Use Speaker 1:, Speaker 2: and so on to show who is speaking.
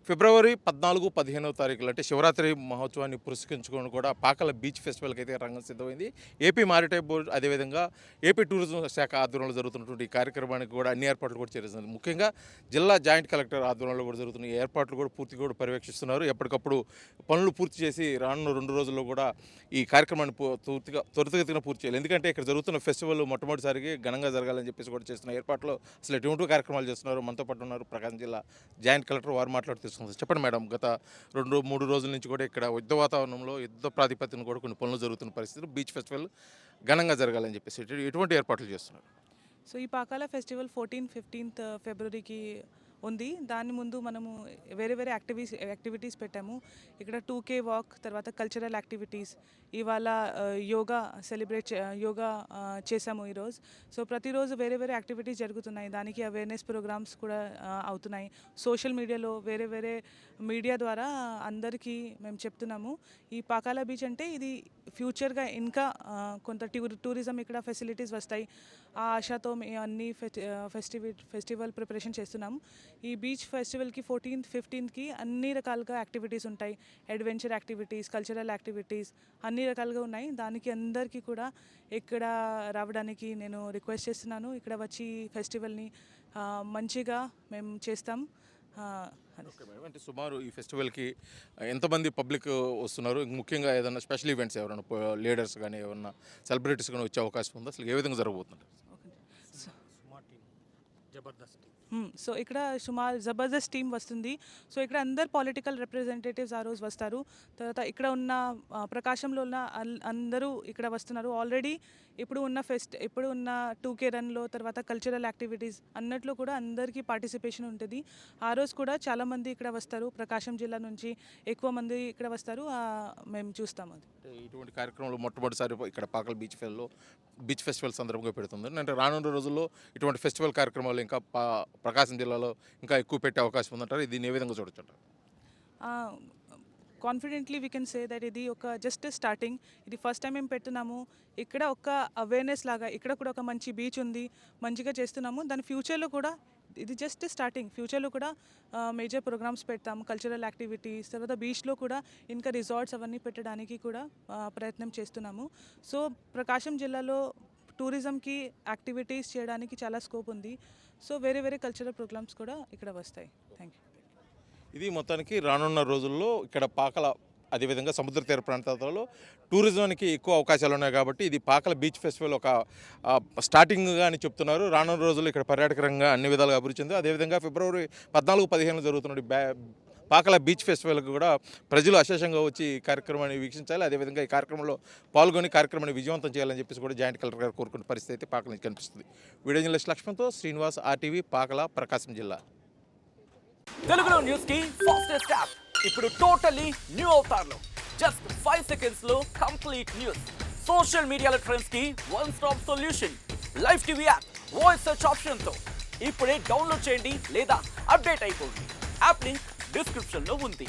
Speaker 1: ఫిబ్రవరి 14, 15వ తారీఖులు అంటే శివరాత్రి మహోత్సవాన్ని పురస్కరించుకొని కూడా పాకల బీచ్ ఫెస్టివల్కి అయితే రంగం సిద్ధమైంది. ఏపీ మారిటైమ్ బోర్డు అదేవిధంగా ఏపీ టూరిజం శాఖ ఆధ్వర్యంలో జరుగుతున్నటువంటి ఈ కార్యక్రమానికి కూడా అన్ని ఏర్పాట్లు కూడా చేస్తుంది. ముఖ్యంగా జిల్లా జాయింట్ కలెక్టర్ ఆధ్వర్యంలో కూడా జరుగుతున్న ఈ ఏర్పాట్లు కూడా పూర్తిగా కూడా పర్యవేక్షిస్తున్నారు. ఎప్పటికప్పుడు పనులు పూర్తి చేసి రానున్న 2 రోజుల్లో కూడా ఈ కార్యక్రమాన్ని త్వరితగతిన పూర్తి చేయాలి. ఎందుకంటే ఇక్కడ జరుగుతున్న ఫెస్టివల్ మొట్టమొదటిసారికి ఘనంగా జరగాలని చెప్పేసి కూడా చేస్తున్న ఏర్పాట్లు అసలు ఎటువంటి కార్యక్రమాలు చేస్తున్నారు. మనతో పాటు ఉన్నారు ప్రకాశం జిల్లా జాయింట్ కలెక్టర్, వారు మాట్లాడుతూ చెప్పండి మేడం. గత 2-3 రోజుల నుంచి కూడా ఇక్కడ యుద్ధ వాతావరణంలో యుద్ధ ప్రాతిపదికన కూడా కొన్ని పనులు జరుగుతున్న పరిస్థితులు బీచ్ ఫెస్టివల్ ఘనంగా జరగాలని చెప్పేసి ఎటువంటి ఏర్పాట్లు చేస్తున్నారు?
Speaker 2: సో ఈ పాకాల ఫెస్టివల్ 14, 15th ఫిబ్రవరికి ఉంది. దాని ముందు మనము వేరే వేరే యాక్టివిటీస్ పెట్టాము. ఇక్కడ 2K వాక్, తర్వాత కల్చరల్ యాక్టివిటీస్, ఇవాళ యోగా యోగా చేసాము ఈరోజు. సో ప్రతిరోజు వేరే వేరే యాక్టివిటీస్ జరుగుతున్నాయి. దానికి అవేర్నెస్ ప్రోగ్రామ్స్ కూడా అవుతున్నాయి. సోషల్ మీడియాలో వేరే మీడియా ద్వారా అందరికీ మేము చెప్తున్నాము. ఈ పాకాల బీచ్ అంటే ఇది ఫ్యూచర్గా ఇంకా కొంత టూరిజం ఇక్కడ ఫెసిలిటీస్ వస్తాయి. ఆ ఆశతో మేము అన్ని ఫెస్టివల్ ప్రిపరేషన్ చేస్తున్నాము. ఈ బీచ్ ఫెస్టివల్కి 14th, 15th అన్ని రకాలుగా యాక్టివిటీస్ ఉంటాయి. అడ్వెంచర్ యాక్టివిటీస్, కల్చరల్ యాక్టివిటీస్ అన్ని రకాలుగా ఉన్నాయి. దానికి అందరికీ కూడా ఇక్కడ రావడానికి నేను రిక్వెస్ట్ చేస్తున్నాను. ఇక్కడ వచ్చి ఫెస్టివల్ని మంచిగా మేము చేస్తాం.
Speaker 1: అంటే సుమారు ఈ ఫెస్టివల్కి ఎంతమంది పబ్లిక్ వస్తున్నారు? ముఖ్యంగా ఏదైనా స్పెషల్ ఈవెంట్స్ ఎవరైనా లీడర్స్ కానీ ఏమన్నా సెలబ్రిటీస్ కానీ వచ్చే అవకాశం ఉందా? అసలు ఏ విధంగా జరగబోతుంది?
Speaker 2: సో ఇక్కడ సుమారు జబర్దస్త్ టీం వస్తుంది. సో ఇక్కడ అందరు పొలిటికల్ రిప్రజెంటేటివ్స్ ఆ రోజు వస్తారు. తర్వాత ఇక్కడ ఉన్న ప్రకాశంలో ఉన్న అందరూ ఇక్కడ వస్తున్నారు. ఆల్రెడీ ఇప్పుడు ఉన్న 2K రన్లో, తర్వాత కల్చరల్ యాక్టివిటీస్ అన్నట్లో కూడా అందరికీ పార్టిసిపేషన్ ఉంటుంది. ఆ రోజు కూడా చాలామంది ఇక్కడ వస్తారు. ప్రకాశం జిల్లా నుంచి ఎక్కువ మంది ఇక్కడ వస్తారు. మేము చూస్తాము. అది
Speaker 1: ఇటువంటి కార్యక్రమాలు మొట్టమొదటిసారి ఇక్కడ పాకల బీచ్ ఫెస్టివల్ సందర్భంగా పెడుతుంది. అంటే రానున్న రోజుల్లో ఇటువంటి ఫెస్టివల్ కార్యక్రమాలు ఇంకా ప్రకాశం జిల్లాలో ఇంకా ఎక్కువ పెట్టే అవకాశం ఉందంటారు. దీన్ని ఏ విధంగా చూడొచ్చు అంటారు?
Speaker 2: Confidently we can say that ఇది ఒక జస్ట్ స్టార్టింగ్. ఇది ఫస్ట్ టైం మేము పెడుతున్నాము. ఇక్కడ ఒక అవేర్నెస్ లాగా ఇక్కడ కూడా ఒక మంచి బీచ్ ఉంది, మంచిగా చేస్తున్నాము. దాని ఫ్యూచర్లో కూడా ఇది జస్ట్ స్టార్టింగ్. ఫ్యూచర్లో కూడా మేజర్ ప్రోగ్రామ్స్ పెడతాము, కల్చరల్ యాక్టివిటీస్, తర్వాత బీచ్లో కూడా ఇంకా రిసార్ట్స్ అవన్నీ పెట్టడానికి కూడా ప్రయత్నం చేస్తున్నాము. సో ప్రకాశం జిల్లాలో టూరిజంకి యాక్టివిటీస్ చేయడానికి చాలా స్కోప్ ఉంది. సో వేరే కల్చరల్ ప్రోగ్రామ్స్ కూడా ఇక్కడ వస్తాయి. Thank you.
Speaker 1: ఇది మొత్తానికి రానున్న రోజుల్లో ఇక్కడ పాకల అదేవిధంగా సముద్ర తీర ప్రాంతాలలో టూరిజానికి ఎక్కువ అవకాశాలు ఉన్నాయి కాబట్టి ఇది పాకల బీచ్ ఫెస్టివల్ ఒక స్టార్టింగ్గా అని చెప్తున్నారు. రానున్న రోజుల్లో ఇక్కడ పర్యాటక రంగంగా అన్ని విధాలుగా అభివృద్ధి చెంది అదేవిధంగా ఫిబ్రవరి 14, 15 జరుగుతున్న పాకల బీచ్ ఫెస్టివల్కి కూడా ప్రజలు అశేషంగా వచ్చి ఈ కార్యక్రమాన్ని వీక్షించాలి. అదేవిధంగా ఈ కార్యక్రమంలో పాల్గొని కార్యక్రమాన్ని విజయవంతం చేయాలని చెప్పేసి కూడా జాయింట్ కలెక్టర్ గారు కోరుకునే పరిస్థితి అయితే పాకల నుంచి కనిపిస్తుంది. Video journalist లక్ష్మణ్తో Srinivas, RTV, Pakala, ప్రకాశం జిల్లా.
Speaker 3: తెలుగులో న్యూస్ కి ఫాస్టెస్ట్ యాప్ ఇప్పుడు టోటల్లీ న్యూ అవతార్లో జస్ట్ 5 seconds లో కంప్లీట్ న్యూస్. సోషల్ మీడియాలో ట్రెండ్స్ కి one stop solution. Live TV app voice search option తో ఇప్పుడే డౌన్లోడ్ చేయండి లేదా అప్డేట్ అయిపోండి. యాప్ లింక్ డిస్క్రిప్షన్ లో ఉంది.